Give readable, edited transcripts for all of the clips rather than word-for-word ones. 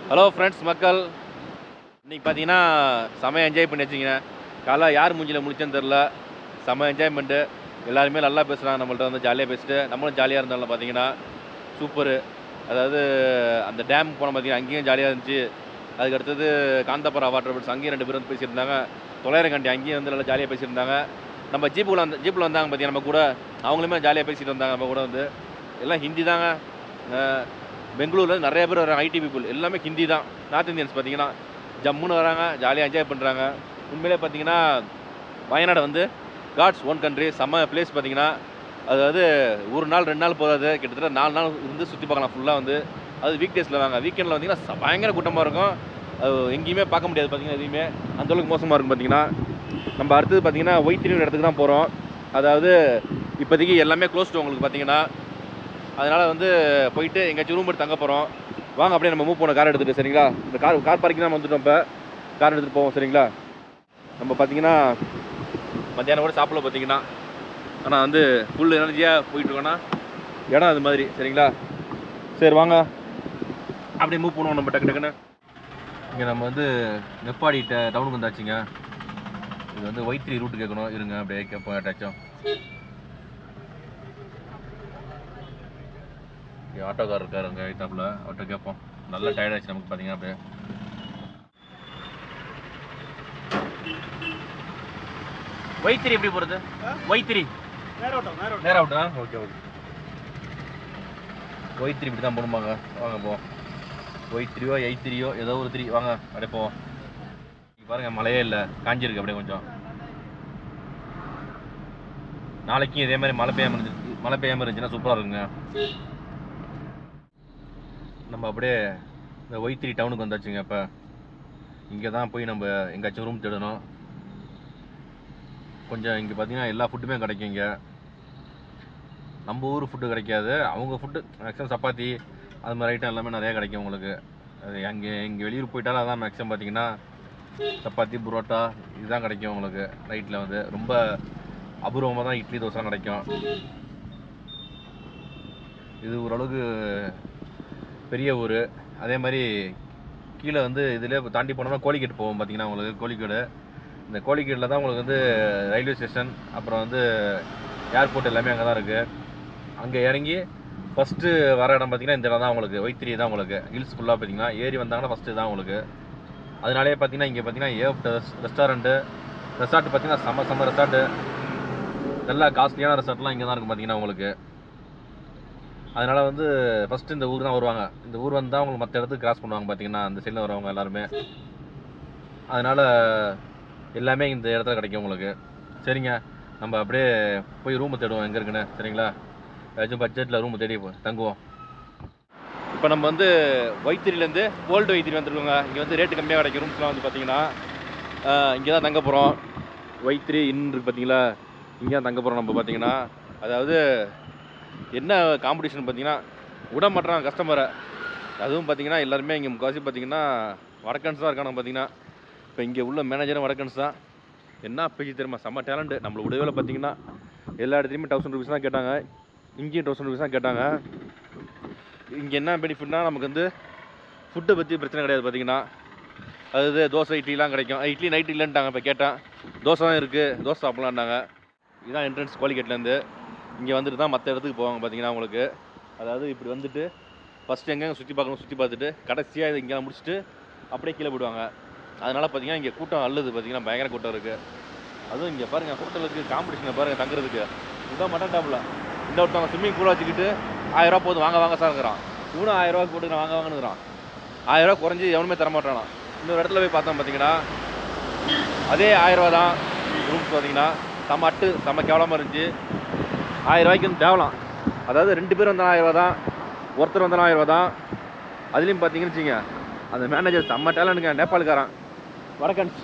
Hello friends மக்கள், இன்றைக்கி பார்த்தீங்கன்னா செம்ம என்ஜாய் பண்ணி வச்சிங்க. காலைல யார் மூஞ்சியில் முடிச்சேன்னு தெரில, செம்ம என்ஜாய்மெண்ட்டு. எல்லாருமே நல்லா பேசுகிறாங்க, நம்மள்ட்ட வந்து ஜாலியாக பேசிட்டு நம்மளும் ஜாலியாக இருந்தாலும் பார்த்தீங்கன்னா சூப்பரு. அதாவது அந்த டேம் போனோம் பார்த்தீங்கன்னா, அங்கேயும் ஜாலியாக இருந்துச்சு. அதுக்கு அடுத்தது காந்தாபுரா வாட்டர் ஃபால்ஸ், அங்கேயும் 2 பேரும் வந்து பேசியிருந்தாங்க. தொள்ளாயிரங்கண்டி அங்கேயும் வந்து நல்லா ஜாலியாக பேசியிருந்தாங்க. நம்ம ஜீப்பில் வந்தாங்க பார்த்தீங்கன்னா நம்ம கூட, அவங்களுமே ஜாலியாக பேசிட்டு வந்தாங்க நம்ம கூட வந்து. எல்லாம் ஹிந்தி தாங்க. பெங்களூரில் நிறைய பேர் வராங்க, ஐடி பீப்புள் எல்லாமே ஹிந்தி தான். நார்த் இந்தியன்ஸ் பார்த்தீங்கன்னா ஜம்முன்னு வராங்க, ஜாலியாக என்ஜாய் பண்ணுறாங்க. உண்மையிலே பார்த்தீங்கன்னா வயநாடு வந்து காட்ஸ் ஓன் கண்ட்ரி, செம்ம பிளேஸ் பார்த்தீங்கன்னா. அதாவது ஒரு நாள் 2 நாள் போகாது, கிட்டத்தட்ட 4 நாள் இருந்து சுற்றி பார்க்கலாம் ஃபுல்லாக வந்து. அது வீக் டேஸில் வாங்க, வீக்கெண்டில் வந்தீங்கன்னா பயங்கர கூட்டமாக இருக்கும். அது எங்கேயுமே பார்க்க முடியாது பார்த்தீங்கன்னா, எதுவுமே அந்தளவுக்கு மோசமாக இருக்கும் பார்த்தீங்கன்னா. நம்ம அடுத்தது பார்த்தீங்கன்னா ஒய்த்திரி இடத்துக்கு தான் போகிறோம். அதாவது இப்போதைக்கு எல்லாமே க்ளோஸ்டு உங்களுக்கு பார்த்தீங்கன்னா. அதனால் வந்து போயிட்டு எங்கேயாச்சும் ரூம் எடுத்து தங்க போகிறோம். வாங்க அப்படியே நம்ம மூவ் பண்ண கார் எடுத்துகிட்டு, சரிங்களா? இந்த கார் பார்க்கிங் தான் வந்துட்டோம். இப்போ கார் எடுத்துகிட்டு போவோம், சரிங்களா? நம்ம பார்த்தீங்கன்னா மத்தியானம் கூட சாப்பிடல பார்த்தீங்கன்னா, ஆனால் வந்து ஃபுல் எனர்ஜியாக போயிட்டுருக்கோன்னா இடம் அது மாதிரி, சரிங்களா? சரி வாங்க அப்படியே மூவ் பண்ணுவோம் நம்ம டக்குன்னு. இங்கே நம்ம வந்து நெப்பாடி டவுனுக்கு வந்தாச்சுங்க. இது வந்து ஒய்த்திரி ரூட்டு கேட்கணும், இருங்க அப்படியே கேட்போம் ஏட்டாச்சும். ஆட்டோக்கார் இருக்காரு அங்கே எய்த்தாப்புல, அவர்கிட்ட கேட்போம். நல்ல டயர்டாச்சு நமக்கு பார்த்தீங்கன்னா. அப்படியே ஒய்த்திரி எப்படி போகிறது? ஒய்த்திரி நேரம் அவுட்டா? Okay okay. ஒய்த்திரி இப்படி தான் போகணுமாங்க? வாங்க போவோம். ஒய்த்திரியோ எய்த்திரியோ ஏதோ ஒரு 3 வாங்க அப்படியே போவோம். இங்கே பாருங்கள், மழையே இல்லை, காஞ்சிருக்கு அப்படியே கொஞ்சம். நாளைக்கும் இதே மாதிரி மழை பெய்யாமல் இருந்துச்சுன்னா சூப்பராக இருக்குங்க. நம்ம அப்படியே இந்த ஒய்த்திரி டவுனுக்கு வந்தாச்சுங்க. இப்போ இங்கே தான் போய் நம்ம எங்கேயாச்சும் ரூம் தேடணும். கொஞ்சம் இங்கே பார்த்தீங்கன்னா எல்லா ஃபுட்டுமே கிடைக்கும். இங்கே நம்ம ஊர் ஃபுட்டு கிடைக்காது, அவங்க ஃபுட்டு மேக்ஸிமம் சப்பாத்தி அது மாதிரி ஐட்டம் எல்லாமே நிறையா கிடைக்கும் உங்களுக்கு. அது இங்கே வெளியூர் போயிட்டாலும் அதான் மேக்ஸிமம் பார்த்தீங்கன்னா சப்பாத்தி புரோட்டா இதுதான் கிடைக்கும் உங்களுக்கு. நைட்டில் வந்து ரொம்ப அபூர்வமாக தான் இட்லி தோசைலாம் கிடைக்கும். இது ஓரளவுக்கு பெரிய ஊர். அதே மாதிரி கீழே வந்து இதில் தாண்டி போனோம்னா கோழிக்கேட் போவோம் பார்த்தீங்கன்னா உங்களுக்கு. கோழிக்கேடு, இந்த கோழிக்கேட்டில் தான் உங்களுக்கு வந்து ரயில்வே ஸ்டேஷன், அப்புறம் வந்து ஏர்போர்ட் எல்லாமே அங்கே தான் இருக்குது. அங்கே இறங்கி ஃபஸ்ட்டு வர இடம் பார்த்தீங்கன்னா இந்த இடம் தான் உங்களுக்கு. ஒய்த்திரி தான் உங்களுக்கு. ஹில்ஸ் ஃபுல்லாக பார்த்தீங்கன்னா ஏறி வந்தாங்கன்னா ஃபஸ்ட்டு தான் உங்களுக்கு. அதனாலே பார்த்தீங்கன்னா இங்கே பார்த்தீங்கன்னா ரெஸ்டாரண்ட்டு ரெசார்ட் பார்த்தீங்கன்னா செம்ம ரெசார்ட்டு, நல்லா காஸ்ட்லியான ரெசார்ட்லாம் இங்கே தான் இருக்கும் பார்த்தீங்கன்னா உங்களுக்கு. அதனால் வந்து ஃபஸ்ட்டு இந்த ஊர் தான் வருவாங்க. இந்த ஊர் வந்து தான் உங்களுக்கு மற்ற இடத்துக்கு கிராஸ் பண்ணுவாங்க பார்த்தீங்கன்னா, அந்த சைடில் வரவங்க எல்லாருமே. அதனால் எல்லாமே இந்த இடத்துல கிடைக்கும் உங்களுக்கு. சரிங்க, நம்ம அப்படியே போய் ரூமு தேடுவோம் எங்கே இருக்குன்னு, சரிங்களா? ஏதாச்சும் பட்ஜெட்டில் ரூமு தேடி தங்குவோம். இப்போ நம்ம வந்து ஒய்த்திரிலேருந்து ஓல்டு ஒய்த்திரி வந்துருக்கோங்க. இங்கே வந்து ரேட்டு கம்மியாக கிடைக்கும் ரூம்ஸ்லாம் வந்து பார்த்தீங்கன்னா. இங்கே தான் தங்க போகிறோம். ஒய்த்திரி இன் இருக்குது பார்த்தீங்களா, இங்கே தான் தங்க போகிறோம் நம்ம பார்த்தீங்கன்னா. அதாவது என்ன காம்படிஷன் பார்த்தீங்கன்னா, விட மாட்டேறான் கஸ்டமரை. அதுவும் பார்த்தீங்கன்னா எல்லாருமே இங்கே முக்கால்வாசி பார்த்தீங்கன்னா வடக்கன்ஸ் தான் இருக்காங்க பார்த்தீங்கன்னா. இப்போ இங்கே உள்ள மேனேஜரும் வடக்கன்ஸ் தான். என்ன பேச்சு தெரியுமா, செம்ம டேலண்ட்டு. நம்மளை விடவே பார்த்தீங்கன்னா எல்லா இடத்துலையுமே 1000 rupees தான் கேட்டாங்க, இங்கேயும் 1000 rupees தான் கேட்டாங்க. இங்கே என்ன பெனிஃபிட்னா, நமக்கு வந்து ஃபுட்டை பற்றி பிரச்சனை கிடையாது பார்த்தீங்கன்னா. அதாவது தோசை இட்லிலாம் கிடைக்கும். இட்லி நைட் இல்லைன்ட்டாங்க. இப்போ கேட்டேன், தோசை தான் இருக்குது, தோசை சாப்பிட்லான்னாங்க. இதுதான் என்ட்ரன்ஸ் கோழிக்கேட்லேருந்து. இங்கே வந்துட்டு தான் மற்ற இடத்துக்கு போவாங்க பார்த்தீங்கன்னா உங்களுக்கு. அதாவது இப்படி வந்துட்டு ஃபஸ்ட்டு எங்கெங்கே சுற்றி பார்க்கணும் சுற்றி பார்த்துட்டு கடைசியாக இது இங்கே முடிச்சுட்டு அப்படியே கீழே போயிடுவாங்க. அதனால் பார்த்தீங்கன்னா இங்கே கூட்டம் அல்லது பார்த்தீங்கன்னா பயங்கர கூட்டம் இருக்குது. அதுவும் இங்கே பாருங்கள், ஹோட்டலுக்கு காம்படிஷனை பாருங்கள் தங்குறதுக்கு. இதுதான் மட்டன் டாப்பில் இன்னொருத்தவங்க ஸ்விம்மிங் பூலாக வச்சுக்கிட்டு 1000 ரூபா போதும் வாங்க சார்ங்கிறான். இவனும் 1000 ரூபா போட்டு வாங்குறான். 1000 ரூபா குறைஞ்சி எவனுமே தரமாட்டானா. இன்னொரு இடத்துல போய் பார்த்தோம் பார்த்தீங்கன்னா அதே 1000 ரூபா தான் ரூம்ஸ் பார்த்தீங்கன்னா. செம்ம கேவலமாக இருந்துச்சு. 1000 ரூபாய்க்கு வந்து தேவலாம். அதாவது 2 பேர் வந்தாலும் 1000 ரூபா தான், ஒருத்தர் வந்தாலும் 1000 ரூபா தான். அதுலேயும் பார்த்தீங்கன்னு வச்சுங்க, அந்த மேனேஜர் செம்ம டேலண்ட்டுங்க, நேபாளுக்காரன், வடக்கன்ஸ்.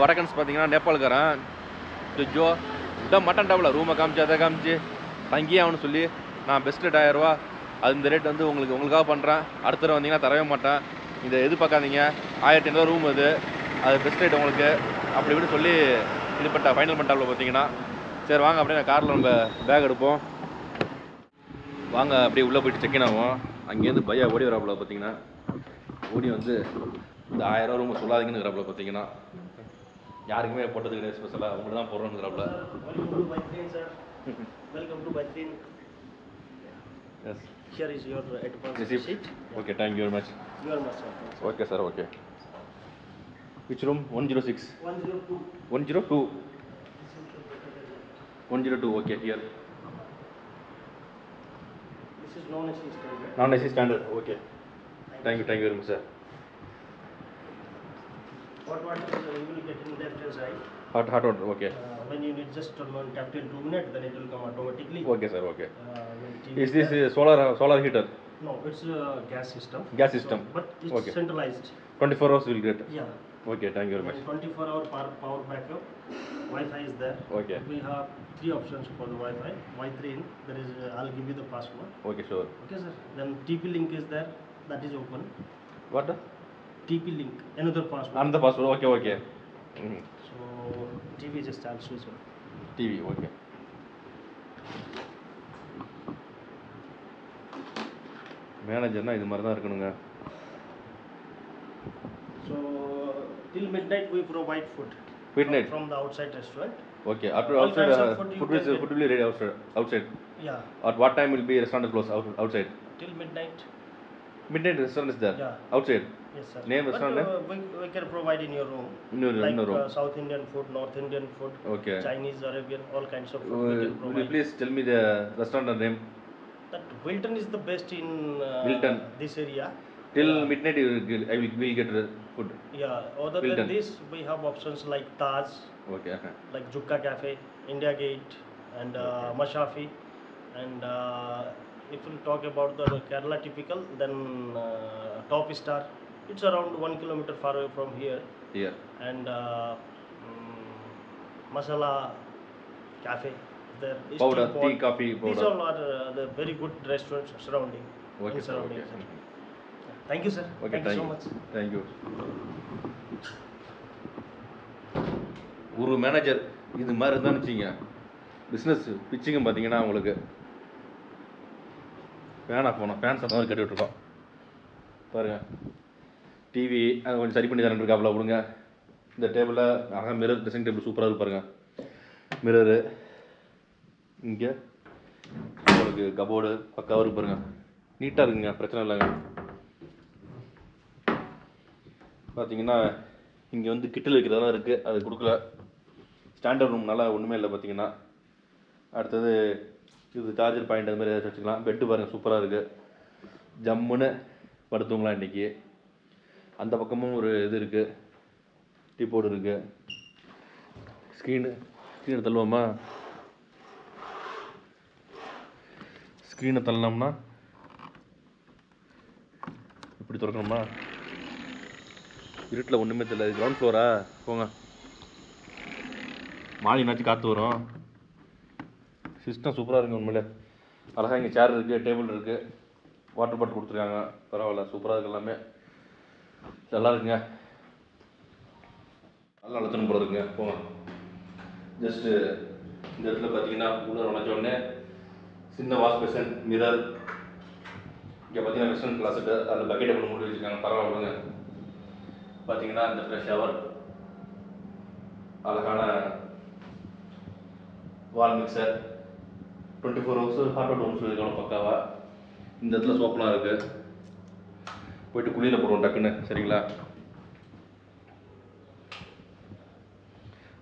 வடக்கன்ஸ் பார்த்தீங்கன்னா நேபாளுக்காரன். ஜோ இதான் மட்டன் டாப்பில் ரூமை காமிச்சு அதை காமிச்சு தங்கியே ஆகணும்னு சொல்லி, நான் பெஸ்ட் ரேட் 1000 ரூபா, அது இந்த ரேட் வந்து உங்களுக்காக பண்ணுறேன், அடுத்த தடவை வந்தீங்கன்னா தரவே மாட்டேன், இந்த எதிர்பார்க்காதீங்க, 1500 ரூம் அது பெஸ்ட் ரேட் உங்களுக்கு அப்படி இப்படி சொல்லி இது பண்ணிட்டா ஃபைனல் பண்ணிட்டாப்ல பார்த்தீங்கன்னா. சரி வாங்க அப்படியே காரில் நம்ம பேக் எடுப்போம், வாங்க அப்படியே உள்ளே போயிட்டு செக்இன் ஆகும். அங்கேருந்து பையா ஓடி வராப்புல பார்த்தீங்கன்னா, ஓடி வந்து இந்த 1000 ரூபா ரொம்ப சொல்லாதீங்கன்னு இருக்கிறாப்புல பார்த்தீங்கன்னா. யாருக்குமே போட்டது கிடையாது ஸ்பெஷலாக, உங்களுக்கு தான் போடுறோங்கிறாப்புல. Welcome to Bhaitrin. Yes. Here is your advance receipt. Okay, thank you very much. You are most welcome. Okay sir, okay. Which room? 106. 102. 102. 102. Okay, here. This is non-AC standard. Non-AC standard. Okay. Thank you very much, sir. Hot water you will get in left hand side. Hot water. Okay. When you need just turn on tap till 2 minutes, then it will come automatically. Okay, sir. Okay. When Is this solar heater? No, it's a gas system. Gas system. So, but it's Okay. centralized. 24 hours will get. Yeah. Okay, thank you very much. 24-hour power backup. Wi-Fi is there. Okay. We have 3 options for the Wi-Fi. Wi-3 in. There is. I'll give you the password. Okay, sure. Okay, sir. Then TP link is there. That is open. What? TP link. Another password. Another password. Okay, okay. Mm-hmm. So TV just I'll switch on. TV. Okay. மேனேஜர்னா இது மாதிரி தான் இருக்கணுங்க. So till midnight we provide food. Midnight from the outside restaurant. Okay. After outside food will be ready outside. Yeah. At what time will be restaurant close outside? Till midnight. Midnight restaurant is there. Yeah. Outside. Yes sir. Name restaurant name? We can provide in your room. In your room. South Indian food, North Indian food. Okay. Chinese, Arabian, all kinds of food we can provide. Will you please tell me the restaurant name? That Wilton is the best in Wilton. This area. Till midnight I will get food. Yeah. Other Wilton. than this, we have options like Taj, Okay. like Jukka Cafe, India Gate, and Mashafi. And if we talk about the Kerala typical, then Top Star. It's around 1 kilometer far away from here. Here. And Masala Cafe. There is Powder, tea pot. tea, coffee, powder. These all are the very good restaurants surrounding. Okay, in sir. surrounding, Okay. sir. Thank you, sir. Okay, Thank you so much. Thank you. ஒரு manager இது மாதிரி இருந்தான்னு வச்சுங்க, business பிச்சிங்க பார்த்தீங்கன்னா உங்களுக்கு fan of பண்ணோம், fan சத்தம் கட்டி விட்டுருக்கோம் பாருங்கள். டிவி அது கொஞ்சம் சரி பண்ணி தரேன் இருக்காப்புல கொடுங்க. இந்த டேபிளில் அழகாக மிரர், ட்ரெஸ்ஸிங் டேபிள் சூப்பராக இருப்பாருங்க. மிரரு இங்கே உங்களுக்கு கபோர்டு பக்காவாக இருக்கு பாருங்க, நீட்டாக இருக்குங்க, பிரச்சனை இல்லைங்க. பார்த்தீங்கன்னா இங்கே வந்து கிட்டில் வைக்கிறதெல்லாம் இருக்குது, அது கொடுக்கல. ஸ்டாண்டர்ட் ரூம் நல்லா ஒன்றுமே இல்லை பார்த்தீங்கன்னா. அடுத்தது இது சார்ஜர் பாயிண்ட் அது மாதிரி ஏதாச்சும் வச்சுக்கலாம். பெட்டு பாருங்கள் சூப்பராக இருக்குது, ஜம்முன்னு படுத்துவங்களா இன்றைக்கி. அந்த பக்கமும் ஒரு இது இருக்குது, டீ போர்டு இருக்குது. ஸ்க்ரீனை தள்ளுவோமா? ஸ்க்ரீனை தள்ளோம்னா இப்படி திறக்கணுமா? இருட்டில் ஒன்றுமே தெரியல. Ground Flora? போங்க, மாடினாச்சும் காற்று வரும். சிஸ்டம் சூப்பராக இருக்குங்க உண்மையிலே. அழகாக இங்கே சேர் இருக்குது, டேபிள் இருக்குது, வாட்டர் பாட்டில் கொடுத்துருக்காங்க. பரவாயில்ல, சூப்பராக இருக்குது எல்லாமே. நல்லா இருக்குங்க, நல்லா அழுத்தணும் போல இருக்குங்க. போங்க. ஜஸ்ட்டு இந்த இடத்துல பார்த்தீங்கன்னா உள்ள நுழைஞ்ச உடனே சின்ன வாஷ் பேசன், மிரர், இங்கே பார்த்தீங்கன்னா வெஸ்டர்ன் கிளாஸெட்டு, அதில் பக்கெட்டை பண்ணி மூடி வச்சுருக்காங்க. பரவாயில்லைங்க. பார்த்தீங்கன்னா இந்த இடத்துல ஷவர், அழகான wall mixer, 24 hours hot water rooms இருக்கான பக்காவா. இந்த இடத்துல சோப்பெலாம் இருக்குது, போயிட்டு குளியில் போடுவோம் டக்குன்னு, சரிங்களா?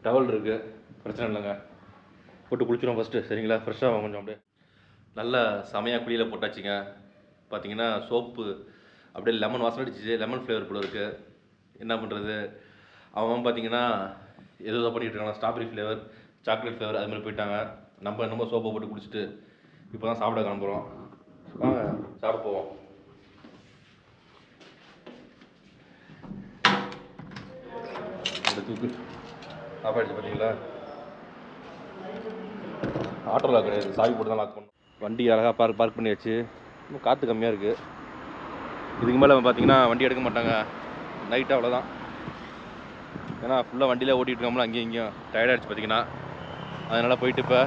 டவல் இருக்குது, பிரச்சனை இல்லைங்க, போட்டு குளிச்சிடும் ஃபஸ்ட்டு, சரிங்களா? ஃப்ரெஷ்ஷாக கொஞ்சம் அப்படியே நல்லா செமையாக குளியில் போட்டாச்சுங்க. பார்த்தீங்கன்னா சோப்பு அப்படியே லெமன் வாசனை அடிச்சிச்சு, லெமன் ஃப்ளேவர் கூட இருக்குது. என்ன பண்ணுறது, அவன் பார்த்தீங்கன்னா எதோ பண்ணிகிட்டு இருக்காங்க, ஸ்ட்ராபெரி ஃப்ளேவர், சாக்லேட் ஃப்ளேவர் அது மாதிரி போயிட்டாங்க. நம்ம என்னமோ சோப்பை போட்டு குடிச்சிட்டு இப்போ தான் சாப்பிட கிளம்புறோம். வாங்க சாப்பிட போவோம். இந்த தூக்கு சாப்பாடுச்சு பார்த்தீங்களா? ஆட்டோ லாக் கிடையாது, சாவி போட்டு தான் லாக் பண்ணணும். வண்டி அழகாக பார்க் பண்ணியாச்சு. இன்னும் காற்று கம்மியாக இருக்குது. இதுக்கு மேலே பார்த்தீங்கன்னா வண்டி எடுக்க மாட்டாங்க, நைட்டு அவ்வளோதான். ஏன்னா ஃபுல்லாக வண்டியிலே ஓட்டிகிட்டு இருக்கோம்ல, அங்கேயும் இங்கேயும் டயர்டாகிடுச்சு பார்த்தீங்கன்னா. அதனால் போயிட்டு இப்போ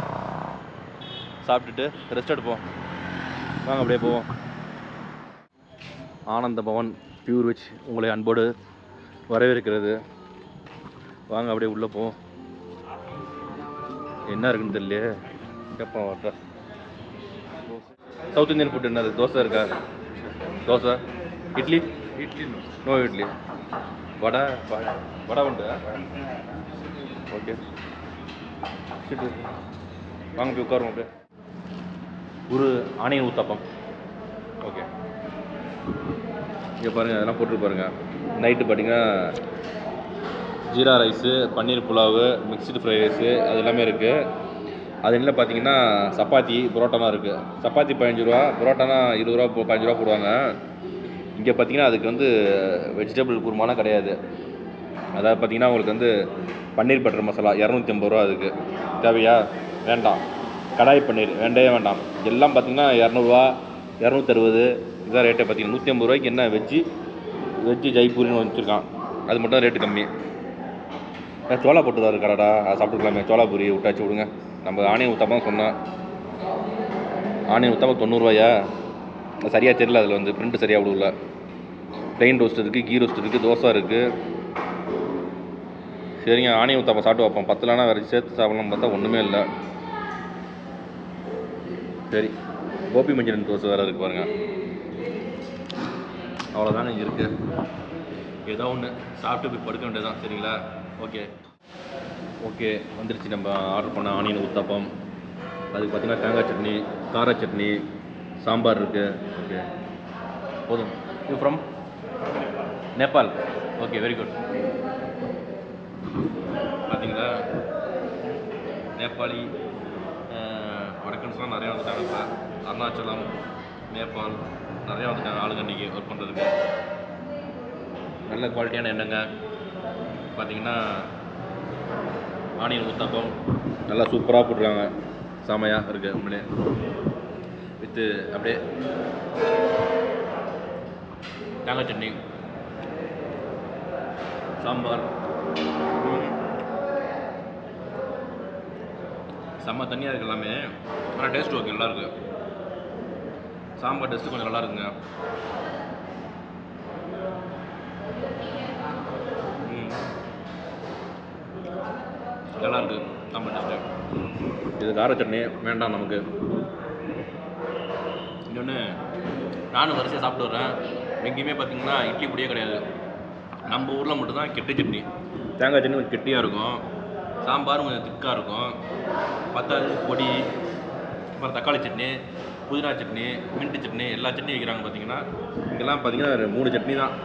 சாப்பிட்டுட்டு ரெஸ்ட் எடுப்போம். வாங்க அப்படியே போவோம். ஆனந்த பவன் பியூர் வெஜ் உங்களை அன்போடு வரவேற்கிறது. வாங்க அப்படியே உள்ளே போவோம். என்ன இருக்குன்னு தெரியலையே, கேட்போம் வாட்டா. சவுத் இந்தியன் ஃபுட் என்னது? தோசை இருக்கா? தோசை. இட்லி? இட்லி நோ இட்லி. வடை வடை உண்டு. ஓகே சரி, வாங்க போய் உட்காருவோம். அப்படியே ஒரு ஆனியன் ஊத்தாப்பம். ஓகே, இங்கே பாருங்கள், அதெல்லாம் போட்டு பாருங்க. நைட்டு பார்த்தீங்கன்னா ஜீரா ரைஸு, பன்னீர் புலாவு, மிக்ஸ்டு ஃப்ரை ரைஸு அது எல்லாமே இருக்குது. அது என்ன பார்த்தீங்கன்னா சப்பாத்தி புரோட்டாலாம் இருக்குது. சப்பாத்தி 15 ரூபா, புரோட்டானா 20 ரூபா 15 ரூபா போடுவாங்க. இங்கே பார்த்தீங்கன்னா அதுக்கு வந்து வெஜிடபிள் குருமாலாம் கிடையாது. அதாவது பார்த்தீங்கன்னா உங்களுக்கு வந்து பன்னீர் பட்டர் மசாலா 250 ரூபா. அதுக்கு தேவையா? வேண்டாம். கடாய் பன்னீர் வேண்டவே வேண்டாம். எல்லாம் பார்த்தீங்கன்னா 200 ரூபா 260 இதான் ரேட்டை. பார்த்தீங்கன்னா 150 ரூபாய்க்கு என்ன வெஜ்ஜு ஜெய்ப்பூரின்னு வச்சுருக்கான். அது மட்டும் ரேட்டு கம்மி. சோளா போட்டு தான் இருக்காடா, அதை சாப்பிட்டுக்கலாமே. சோளா பூரி விட்டாச்சு விடுங்க. நம்ம ஆனியன் ஊத்தாப்பம் சொன்னோம். ஆனியன் ஊத்தாப்பம் 90 ரூபாயா? அது சரியாக தெரியல. அதில் வந்து பிரிண்ட் சரியாக விடல. ப்ளைன் ரோஸ்ட் இருக்குது, கீ ரோஸ்ட் இருக்குது, தோசை இருக்குது. சரிங்க, ஆனியன் ஊத்தாப்பம் சாப்பிட்டு வைப்போம். 10 வேறு சேர்த்து சாப்பிடலாம் பார்த்தா ஒன்றுமே இல்லை. சரி, கோபி மஞ்சள் தோசை வேறு இருக்குது பாருங்க. அவ்வளோதானே இருக்குது. ஏதோ ஒன்று சாப்பிட்டு போய் படுக்க வேண்டியதுதான். சரிங்களா? ஓகே வந்துருச்சு நம்ம ஆர்டர் பண்ண ஆனியன் ஊத்தாப்பம். அதுக்கு பார்த்தீங்கன்னா தேங்காய் சட்னி, கார சட்னி, சாம்பார் இருக்குது. ஓகே போதும். You from Nepal? Okay very good. பார்த்தீங்களா, நேபாளி வடக்கன்ஸ்லாம் நிறையா வந்துட்டாங்க. இப்போ அருணாச்சலம், நேபாள் நிறையா வந்துட்டாங்க ஆளுங்க இன்றைக்கி ஒர்க் பண்ணுறதுக்கு. நல்ல குவாலிட்டியான எண்ணெய்ங்க. பார்த்தீங்கன்னா ஆனியன் ஊத்தாப்பம் நல்லா சூப்பராக போட்டுருக்காங்க. செமையாக இருக்குது உண்மையிலே. வித்து அப்படியே தேங்காய் சட்னி, சாம்பார். செம்ம தண்ணியாக இருக்குது எல்லாமே. ஆனால் டேஸ்ட் ஓகே, நல்லா இருக்குது. சாம்பார் டேஸ்ட்டு கொஞ்சம் நல்லா இருக்குங்க. நல்லா இருக்குது சாம்பார் டேஸ்ட்டு. இது கார சட்னி வேண்டாம் நமக்கு. இன்னொன்று நானும் வரிசையாக சாப்பிட்டு வரேன். எங்கேயுமே பார்த்தீங்கன்னா இட்லி பொடியே கிடையாது. நம்ம ஊரில் மட்டும்தான் கெட்டி சட்னி. தேங்காய் சட்னி கொஞ்சம் கெட்டியாக இருக்கும், சாம்பார் கொஞ்சம் திக்காக இருக்கும், பத்தாவது பொடி, அப்புறம் தக்காளி சட்னி, புதினா சட்னி, மின்ட்டு சட்னி, எல்லா சட்னியும் வைக்கிறாங்க. பார்த்தீங்கன்னா இங்கெல்லாம் பார்த்தீங்கன்னா 3 சட்னி தான்.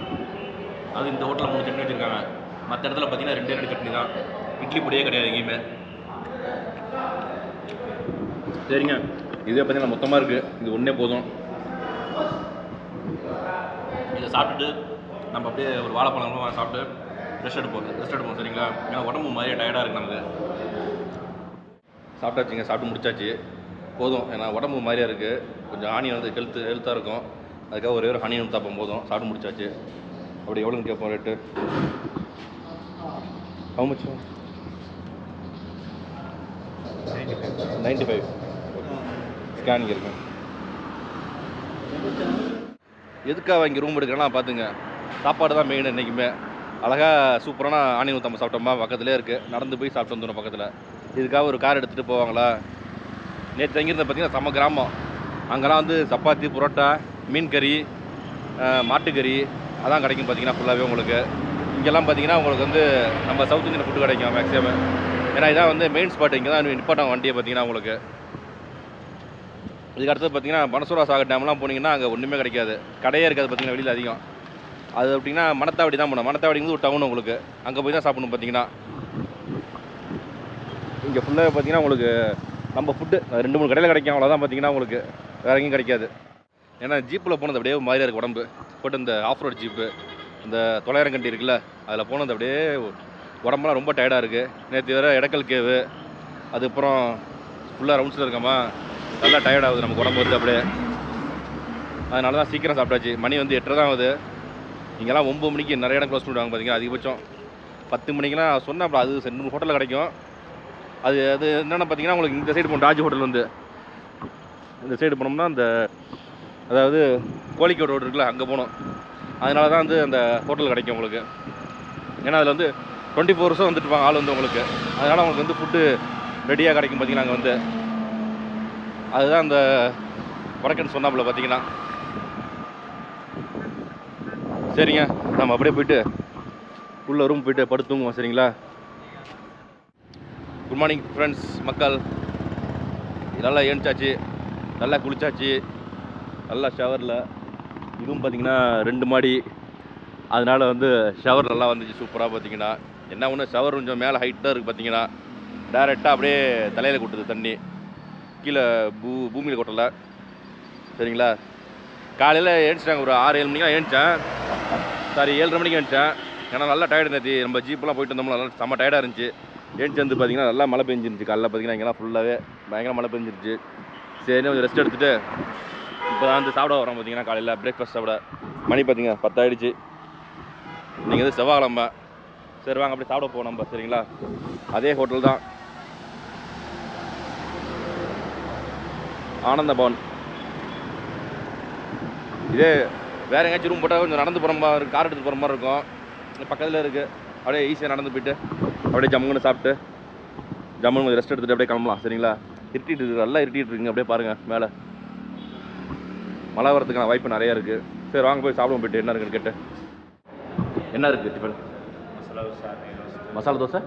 அது இந்த ஹோட்டலில் 3 சட்னி வச்சுருக்காங்க. மற்ற இடத்துல பார்த்தீங்கன்னா 2 சட்னி தான். இட்லி பொடியே கிடையாது எங்கேயுமே. சரிங்க, இதே பார்த்தீங்கன்னா மொத்தமாக இருக்குது. இது ஒன்றே போதும். இதை சாப்பிட்டுட்டு நம்ம அப்படியே ஒரு வாழைப்பழம் சாப்பிட்டு ரெஸ்ட் எடுப்போம். சரிங்களா? ஏன்னா உடம்பு மாதிரியே டயர்டாக இருக்குது நமக்கு. சாப்பிட்டாச்சுங்க, சாப்பிட்டு முடிச்சாச்சு. போதும். ஏன்னா உடம்பு மாதிரியாக இருக்குது. கொஞ்சம் ஆனியன் வந்து ஹெல்த்தாக இருக்கும். அதுக்காக ஒரே ஒரு ஆனியன் ஊத்தாப்பம் போதும். சாப்பிட்டு முடிச்சாச்சு. அப்படி எவ்வளோன்னு கேட்போம் ரேட்டு? How much? 95. ஸ்கேனிங் இருக்கு. எதுக்காக இங்கே ரூம் எடுக்கிறேன்னா பார்த்துங்க, சாப்பாடு தான் மெயின். என்றைக்குமே அழகாக சூப்பரான ஆனியன் ஊத்தாப்பம் சாப்பிட்டோமா, பக்கத்துலேயே இருக்குது. நடந்து போய் சாப்பிட்டு வந்துடும் பக்கத்தில். இதுக்காக ஒரு கார் எடுத்துகிட்டு போவாங்களா? நேற்று தங்கியிருந்த பார்த்தீங்கன்னா செம்ம கிராமம். அங்கெல்லாம் வந்து சப்பாத்தி, புரோட்டா, மீன் கறி, மாட்டுக்கறி அதான் கிடைக்கும். பார்த்தீங்கன்னா ஃபுல்லாகவே உங்களுக்கு இங்கெல்லாம் பார்த்தீங்கன்னா உங்களுக்கு வந்து நம்ம சவுத் இந்தியன் ஃபுட்டு கிடைக்கும் மேக்ஸிமம். ஏன்னா இதான் வந்து மெயின் ஸ்பாட். இங்கே தான் நிப்பாட்டாங்க வண்டியை. பார்த்தீங்கன்னா உங்களுக்கு இதுக்கு அடுத்தது பார்த்தீங்கன்னா பனசூரா சாகர் டேம்லாம் போனீங்கன்னா அங்கே ஒன்றுமே கிடைக்காது. கடையே இருக்காது பார்த்தீங்கன்னா வெளியில் அதிகம். அது அப்படின்னா மணத்தாவடி தான் போகணும். மணத்தாவடிங்கிறது ஒரு டவுன் உங்களுக்கு. அங்கே போய் தான் சாப்பிடணும். பார்த்தீங்கன்னா இங்கே ஃபுல்லாக பார்த்தீங்கன்னா உங்களுக்கு நம்ம ஃபுட்டு 2-3 கடையில் கிடைக்கும். அவ்வளோதான். பார்த்தீங்கன்னா உங்களுக்கு வேறு எங்கேயும் கிடைக்காது. ஏன்னா ஜீப்பில் போனது அப்படியே மாதிரியாக இருக்குது உடம்பு போட்டு. இந்த ஆஃப் ரோட் ஜீப்பு, இந்த 900 கண்டி இருக்குல்ல, அதில் போனது அப்படியே உடம்புலாம் ரொம்ப டயர்டாக இருக்குது. நேற்று வேறு எடக்கல் கேவு, அதுக்கப்புறம் ஃபுல்லாக ரவுண்ட்ஸில் இருக்கோமா, நல்லா டயர்ட் ஆகுது நமக்கு உடம்பு வருது அப்படியே. அதனால தான் சீக்கிரம் சாப்பிட்டாச்சு. மணி வந்து 8:30 தான் ஆகுது. இங்கெல்லாம் 9 மணிக்கு நிறைய இடம் க்ளோஸ் பண்ணிவிடுவாங்க. பார்த்தீங்கன்னா அதிகபட்சம் 10 மணிக்கெலாம் சொன்னேன். அப்புறம் அது 2 ஹோட்டலில் கிடைக்கும். அது அது என்னென்னு பார்த்தீங்கன்னா உங்களுக்கு இந்த சைடு போகணும். ராஜ் ஹோட்டல் வந்து இந்த சைடு போனோம்னா அந்த அதாவது கோழிக்கோடு ரோடு இருக்குல்ல, அங்கே போகணும். அதனால தான் வந்து அந்த ஹோட்டல் கிடைக்கும் உங்களுக்கு. ஏன்னா அதில் வந்து 24 ஹவர்ஸும் வந்துட்டுப்பாங்க ஆள் வந்து உங்களுக்கு. அதனால் உங்களுக்கு வந்து ஃபுட்டு ரெடியாக கிடைக்கும் பார்த்தீங்கன்னா அங்கே வந்து. அதுதான் அந்த வடக்கன் சொன்னாப்புல பார்த்தீங்கன்னா. சரிங்க, நம்ம அப்படியே போயிட்டு உள்ள ரூம் போயிட்டு படுத்து தூங்குவோம். சரிங்களா? குட் மார்னிங் ஃப்ரெண்ட்ஸ், மக்கள். நல்லா ஏஞ்சாச்சு, நல்லா குளிச்சாச்சு, நல்லா ஷவரில். இதுவும் பார்த்திங்கன்னா 2 மாடி, அதனால் வந்து ஷவர் நல்லா வந்துச்சு சூப்பராக. பார்த்திங்கன்னா என்ன ஒன்று, ஷவர் கொஞ்சம் மேலே ஹைட்டாக இருக்குது. பார்த்திங்கன்னா டேரெக்டாக அப்படியே தலையில் கொட்டுது தண்ணி, கீழே பூமியில் கொட்டலை. சரிங்களா? காலையில் ஏஞ்சிட்டாங்க ஒரு 6-7 மணிக்கெலாம் ஏஞ்சிட்டேன். சாரி 7:30 மணிக்கு ஏஞ்சிட்டேன். ஏன்னா நல்லா டயர்டு இருந்துச்சு. நம்ம ஜீப்பெலாம் போயிட்டு வந்தோம்னா நல்லா செம்ம டயர்டாக இருந்துச்சு. ஏஞ்சி வந்து பார்த்திங்கன்னா நல்லா மழை பெஞ்சிருந்துச்சு. காலையில் பார்த்திங்கன்னா இங்கெல்லாம் ஃபுல்லாகவே பயங்கர மழை பெஞ்சிருச்சு. சரி கொஞ்சம் ரெஸ்ட் எடுத்துகிட்டு இப்போ தான் வந்து சாப்பிட வரோம். பார்த்திங்கன்னா காலையில் பிரேக்ஃபாஸ்ட் சாப்பிட மணி பார்த்திங்க 10 ஆகிடுச்சு. நீங்கள் வந்து செவ்வாய்க்கிழமை. சரி வாங்க அப்படியே சாப்பிட போவோம் நம்ம. சரிங்களா? அதே ஹோட்டல் தான், ஆனந்த பவன். இதே வேறு எங்கேயாச்சும் ரூம் போட்டால் கொஞ்சம் நடந்து போகிற மாதிரி இருக்கும், கார் எடுத்து போகிற மாதிரி இருக்கும். பக்கத்தில் இருக்குது, அப்படியே ஈஸியாக நடந்து போயிட்டு அப்படியே ஜம்முன்னு சாப்பிட்டு ஜம்முன்னு கொஞ்சம் ரெஸ்ட் எடுத்துகிட்டு அப்படியே கிளம்பலாம். சரிங்களா? இருட்டிட்டு இருக்குது, நல்லா இருட்டிகிட்டு இருக்குங்க. அப்படியே பாருங்கள் மேலே மழை வரதுக்கான வாய்ப்பு நிறையா இருக்குது. சரி வாங்க போய் சாப்பிடுவோம். போய்ட்டு என்ன இருக்குன்னு கேட்டு. என்ன இருக்குது டிஃபன்? மசாலா தோசை,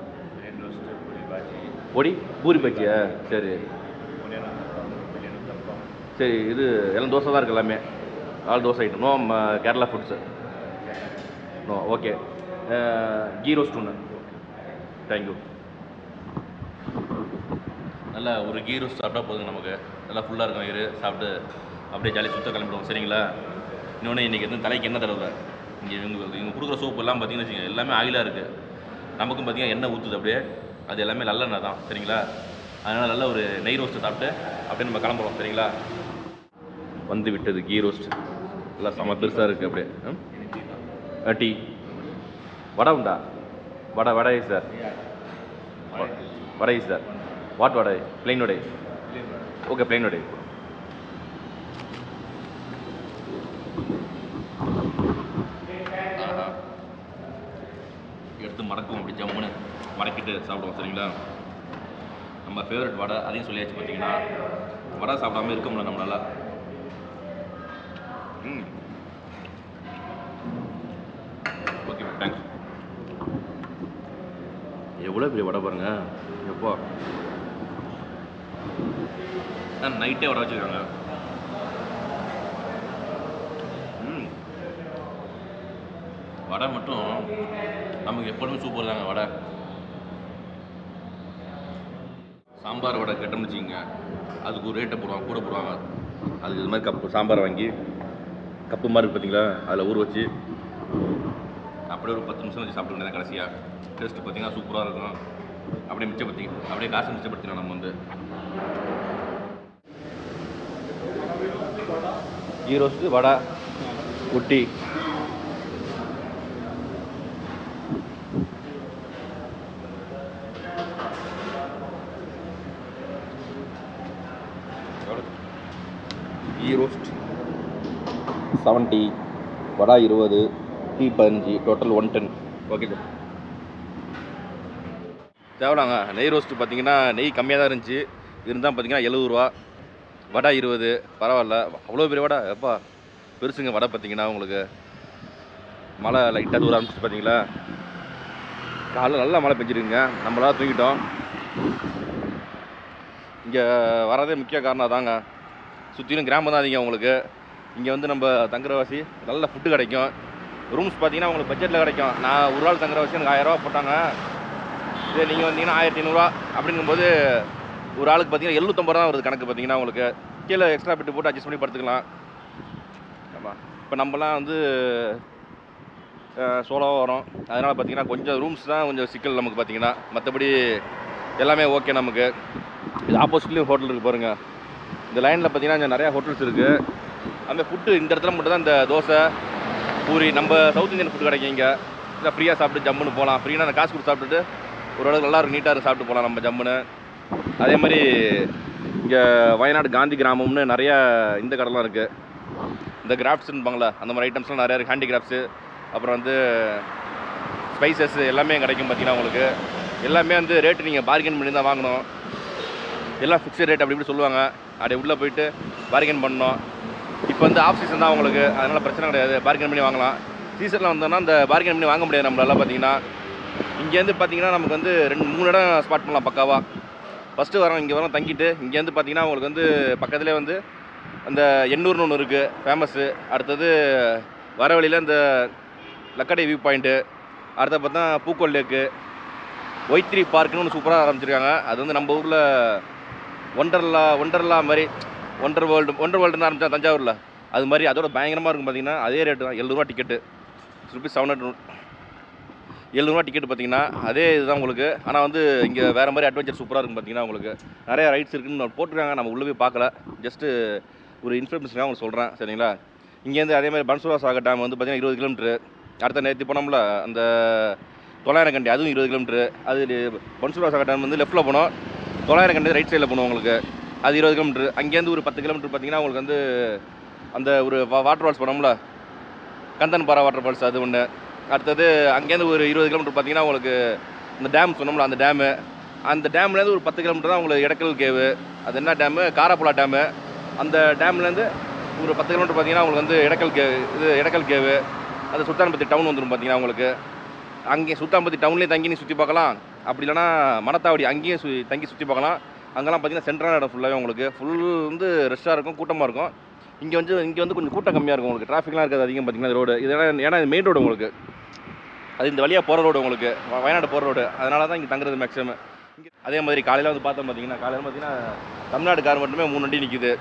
பொடி, பூரி பஜ்ஜியா? சரி சரி, இது எல்லாம் தோசை தான் இருக்குது எல்லாமே. All dosa item. No Kerala foods no. Okay, ghee roast ஒன்று. தேங்க்யூ. நல்லா ஒரு கீ ரோஸ்ட் சாப்பிட்டா போதுங்க நமக்கு. நல்லா ஃபுல்லாக இருக்கும் வயிறு. சாப்பிட்டு அப்படியே ஜாலியாக சுற்ற கிளம்பிடுவோம். சரிங்களா? இன்னொன்று இன்றைக்கி வந்து தலைக்கு எண்ணெய் தடவை. இங்கே இவங்க கொடுக்குற சோப்பு எல்லாம் பார்த்தீங்கன்னு வச்சுக்கோங்க, எல்லாமே ஆயிலாக இருக்குது. நமக்கும் பார்த்திங்கன்னா எண்ணெய் ஊற்றுது அப்படியே. அது எல்லாமே நல்லெண்ணெய் தான். சரிங்களா? அதனால் நல்ல ஒரு நெய் ரோஸ்ட்டு சாப்பிட்டு அப்படியே நம்ம கிளம்புறோம். சரிங்களா? வந்து விட்டது கீ ரோஸ்ட். எல்லாம் செம்ம பெருசாக இருக்குது அப்படியே. டீ, வடை உண்டா? Vada sir, vada sir. What vada? Plain vada. Okay, plain vada. எடுத்து மடக்குவோம், அப்படி ஜம்முன்னு மடக்கிட்டு சாப்பிடுவோம். சரிங்களா? நம்ம ஃபேவரட் வடை அதையும் சொல்லியாச்சு. பார்த்தீங்கன்னா வடை சாப்பிடாமல் இருக்க முடியல நம்மளால. Okay, thanks. எவ்வளோ பெரிய வடை பாருங்க. எப்போ நைட்டே வடை வச்சுருக்காங்க. வடை மட்டும் நமக்கு எப்போதுமே சூப்பர் தாங்க வடை. சாம்பார் வடை கட்டணும்னு வச்சுக்கோங்க, அதுக்கு ஒரு ரேட்டை போடுவாங்க, கூட போடுவாங்க. அதுக்கு இது மாதிரி கப்பு சாம்பார் வாங்கி கப்பு மாதிரி பார்த்தீங்களா, அதில் ஊற வச்சு அப்படியே ஒரு 10 நிமிஷம் வச்சு சாப்பிட்டு வேண்டியதான். கடைசியாக டேஸ்ட்டு பார்த்தீங்கன்னா சூப்பராக இருக்கும். அப்படியே மிச்சப்படுத்தி அப்படியே காசு மிச்சப்படுத்தினா நம்ம வந்து கீ ரோஸ்ட்டு, வடை, குட்டி. Ghee roast 70, vada 20, tea 15, total 110. Okay sir, தேவைடாங்க. நெய் ரோஸ்ட்டு பார்த்தீங்கன்னா நெய் கம்மியாக தான் இருந்துச்சு. இருந்தால் பார்த்தீங்கன்னா 70 ரூபா. வடை 20, பரவாயில்ல. அவ்வளோ பெரிய வடை எப்பா பெருசுங்க வடை. பார்த்தீங்கன்னா உங்களுக்கு மழை லைட்டாக தூர ஆரம்பிச்சு. பார்த்தீங்களா? காலைல நல்லா மழை பெஞ்சிருக்குங்க. நம்மளால தூங்கிட்டோம். இங்கே வரதே முக்கிய காரணம் தாங்க. சுற்றிலும் கிராமம் தான் அதிகம் உங்களுக்கு. இங்கே வந்து நம்ம தங்குறவாசி நல்ல ஃபுட்டு கிடைக்கும். ரூம்ஸ் பார்த்தீங்கன்னா உங்களுக்கு பட்ஜெட்டில் கிடைக்கும். நான் ஒரு நாள் தங்குறவாசி எனக்கு 1000 ரூபா போட்டாங்க. இதே நீங்கள் வந்தீங்கன்னா 1500 அப்படிங்கும்போது ஒரு ஆளுக்கு பார்த்தீங்கன்னா 750 தான் வருது கணக்கு. பார்த்தீங்கன்னா உங்களுக்கு கீழே எக்ஸ்ட்ரா பெட்டு போட்டு அட்ஜஸ்ட் பண்ணி படுத்துக்கலாம். ஆமாம், இப்போ நம்மலாம் வந்து சோலோவாக வரோம். அதனால் பார்த்தீங்கன்னா கொஞ்சம் ரூம்ஸ் தான் கொஞ்சம் சிக்கல் நமக்கு. பார்த்தீங்கன்னா மற்றபடி எல்லாமே ஓகே நமக்கு. இது ஆப்போசிட்லேயும் ஹோட்டல் இருக்குது பாருங்கள். இந்த லைனில் பார்த்தீங்கன்னா இங்கே நிறையா ஹோட்டல்ஸ் இருக்குது. அந்த ஃபுட்டு இந்த இடத்துல மட்டும் தான் இந்த தோசை, பூரி, நம்ம சவுத் இந்தியன் ஃபுட் கிடைக்கும் இங்கே. இல்லை ஃப்ரீயாக சாப்பிட்டு ஜம்முன்னு போகலாம். ஃப்ரீனா அந்த காசு கொடுத்து சாப்பிட்டுட்டு ஓரளவுக்கு நல்லா இருக்கும், நீட்டாக இருக்கும், சாப்பிட்டு போகலாம் நம்ம ஜம்முன்னு. அதே மாதிரி இங்கே வயநாடு காந்தி கிராமம்னு நிறையா இந்த கடைலாம் இருக்குது. இந்த கிராஃப்ட்ஸுன்பாங்களா அந்த மாதிரி ஐட்டம்ஸ்லாம் நிறையா இருக்குது. ஹேண்டிகிராஃப்ட்ஸு, அப்புறம் வந்து ஸ்பைசஸ் எல்லாமே கிடைக்கும். பார்த்தீங்கன்னா உங்களுக்கு எல்லாமே வந்து ரேட்டு நீங்கள் பார்கெயின் பண்ணி தான் வாங்கணும். எல்லாம் ஃபிக்ஸ்டு ரேட் அப்படி இப்படி சொல்லுவாங்க. அப்படியே உள்ளே போயிட்டு பார்கெயின் பண்ணணும். இப்போ வந்து ஆஃப் சீசன் தான் உங்களுக்கு, அதனால் பிரச்சனை கிடையாது, பார்கெயின் பண்ணி வாங்கலாம். சீசனில் வந்தோன்னா அந்த பார்கெயின் பண்ணி வாங்க முடியாது நம்மளால. பார்த்தீங்கன்னா இங்கேருந்து பார்த்தீங்கன்னா நமக்கு வந்து 2-3 இடம் ஸ்பாட் பண்ணலாம் பக்காவாக. ஃபஸ்ட்டு வரோம், இங்கே வரோம் தங்கிட்டு, இங்கேருந்து பார்த்தீங்கன்னா உங்களுக்கு வந்து பக்கத்துலேயே வந்து அந்த எண்ணூர்னு ஒன்று இருக்குது ஃபேமஸ்ஸு. அடுத்தது வர வழியில் இந்த லக்கடை வியூ பாயிண்ட்டு, அடுத்த பார்த்தா பூக்கோள் லேக்கு, ஒய்3 பார்க்குன்னு ஒன்று சூப்பராக ஆரம்பிச்சிருக்காங்க. அது வந்து நம்ம ஊரில் ஒண்டர்லா மாதிரி ஒண்டர் வேர்ல்டுன்னு ஆரம்பித்தா தஞ்சாவூரில், அது மாதிரி அதோட பயங்கரமாக இருக்கும். பார்த்தீங்கன்னா அதே ரேட்டு தான், 7 ரூபா டிக்கெட்டு, ₹700 7 ரூபா டிக்கெட்டு. பார்த்தீங்கன்னா அதே இதுதான் உங்களுக்கு. ஆனால் வந்து இங்கே வேறு மாதிரி அட்வென்ச்சர் சூப்பராக இருக்கும். பார்த்தீங்கன்னா உங்களுக்கு நிறைய ரைட்ஸ் இருக்குன்னு போட்டிருக்காங்க, நம்ம உள்ளே போய் பார்க்கல, ஜஸ்ட்டு ஒரு இன்ஃபர்மேஷனாக உங்களுக்கு சொல்கிறேன், சரிங்களா. இங்கேருந்து அதே மாதிரி பன்சுவா சாகர் டேம் வந்து பார்த்தீங்கன்னா 20 கிலோமீட்ரு. அடுத்த நேற்று போனோம்ல அந்த 900 கண்டி, அதுவும் 20 கிலோமீட்ரு. அது பன்சுவா சாகர் டேம் வந்து லெஃப்ட்டில் போனோம், 900 கண்டி ரைட் சைடில் போகணும் உங்களுக்கு, அது 20 கிலோமீட்ரு. அங்கேருந்து ஒரு 10 கிலோமீட்டர் பார்த்தீங்கன்னா உங்களுக்கு வந்து அந்த ஒரு வாட்டர் ஃபால்ஸ் போனோம்ல, கந்தன்பாரா வாட்டர் ஃபால்ஸ், அது ஒன்று. அடுத்தது அங்கேருந்து ஒரு 20 கிலோமீட்டர் பார்த்தீங்கன்னா உங்களுக்கு இந்த டேம் சொன்னோம்ல, அந்த டேமு. அந்த டேம்லேருந்து ஒரு 10 கிலோமீட்டர் தான் உங்களுக்கு எடக்கல் கேவு. அது என்ன டேமு? காராப்புலா டேமு. அந்த டேம்லேருந்து ஒரு 10 கிலோமீட்டர் பார்த்தீங்கன்னா உங்களுக்கு வந்து எடக்கல் கேவு. அது சுல்தான்பத்தி டவுன் வந்துடும். பார்த்தீங்கன்னா உங்களுக்கு அங்கே சுல்தான்பத்தி டவுன்லேயே தங்கி நீ சுற்றி பார்க்கலாம், அப்படி இல்லைனா மணத்தாவடி அங்கேயும் தங்கி சுற்றி பார்க்கலாம். அங்கெல்லாம் பார்த்தீங்கன்னா சென்ட்ரான இடம் ஃபுல்லாகவே உங்களுக்கு ஃபுல் வந்து ரஷ்ஷாக இருக்கும், கூட்டமாக இருக்கும். இங்கே வந்து கொஞ்சம் கூட்டம் கம்மியாக இருக்கும் உங்களுக்கு, டிராஃபிக்லாம் இருக்காது அதிகம். பார்த்தீங்கன்னா ரோடு இதெல்லாம் ஏன்னா இது மெயின் ரோடு உங்களுக்கு, அது இந்த வழியாக போகிற ரோடு உங்களுக்கு, வயநாடு போகிற ரோடு, அதனால தான் இங்கே தங்குறது மேக்ஸிமம். இங்கே அதே மாதிரி காலையில் வந்து பார்த்தோம் பார்த்தீங்கன்னா, காலையில் பார்த்தீங்கன்னா தமிழ்நாடு கார் மட்டுமே 3 வண்டி நிற்கிது,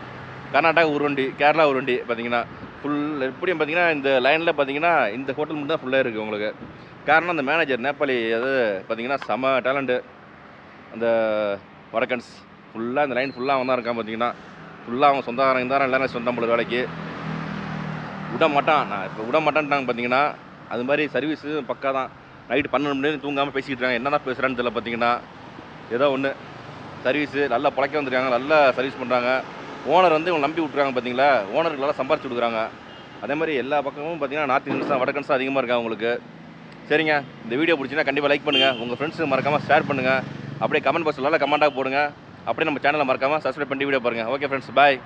கர்நாடகா ஒரு வண்டி, கேரளா ஒரு வண்டி. பார்த்தீங்கன்னா ஃபுல் எப்படியும் பார்த்தீங்கன்னா இந்த லைனில் பார்த்தீங்கன்னா இந்த ஹோட்டல் மட்டும் தான் ஃபுல்லாக இருக்குது உங்களுக்கு. காரணம் அந்த மேனேஜர் நேபாளி, அது பார்த்தீங்கன்னா செம டேலண்ட்டு. அந்த வடக்கன்ஸ் ஃபுல்லாக இந்த லைன் ஃபுல்லாக அவன் தான் இருக்கான். பார்த்தீங்கன்னா ஃபுல்லாக அவன் சொந்தக்காரங்க தான், எல்லாரும் சொந்தம் போல வேலைக்கு விட மாட்டான். நான் இப்போ விட மாட்டேன்ட்டாங்க. பார்த்தீங்கன்னா அது மாதிரி சர்வீஸு பக்கா தான். நைட்டு 12 மணி தூங்காமல் பேசிக்கிட்டு இருக்காங்க, என்ன தான் பேசுகிறான்னு தெரியல. பார்த்தீங்கன்னா ஏதோ ஒன்று சர்வீஸு நல்லா பழக்க வந்துருக்காங்க, நல்லா சர்வீஸ் பண்ணுறாங்க. ஓனர் வந்து இவங்க நம்பி விட்ருக்காங்க. பார்த்தீங்களா, ஓனருக்கு நல்லா சம்பாரிச்சு கொடுக்குறாங்க. அதே மாதிரி எல்லா பக்கமும் பார்த்தீங்கன்னா நார்த் இந்தியன்ஸ் தான், வடக்கன்ஸ் தான் அதிகமாக இருக்காங்க உங்களுக்கு. சரிங்க, இந்த வீடியோ பிடிச்சிங்கன்னா கண்டிப்பாக லைக் பண்ணுங்கள், உங்கள் ஃப்ரெண்ட்ஸுக்கு மறக்காமல் ஷேர் பண்ணுங்கள், அப்படியே கமெண்ட் பாக்ஸில் நல்லா கமெண்ட்டாக போடுங்க. அப்படியே நம்ம சேனலை மறக்காமல் சப்ஸ்கிரைப் பண்ணி வீடியோ பாருங்கள். ஓகே ஃப்ரெண்ட்ஸ், பாய்.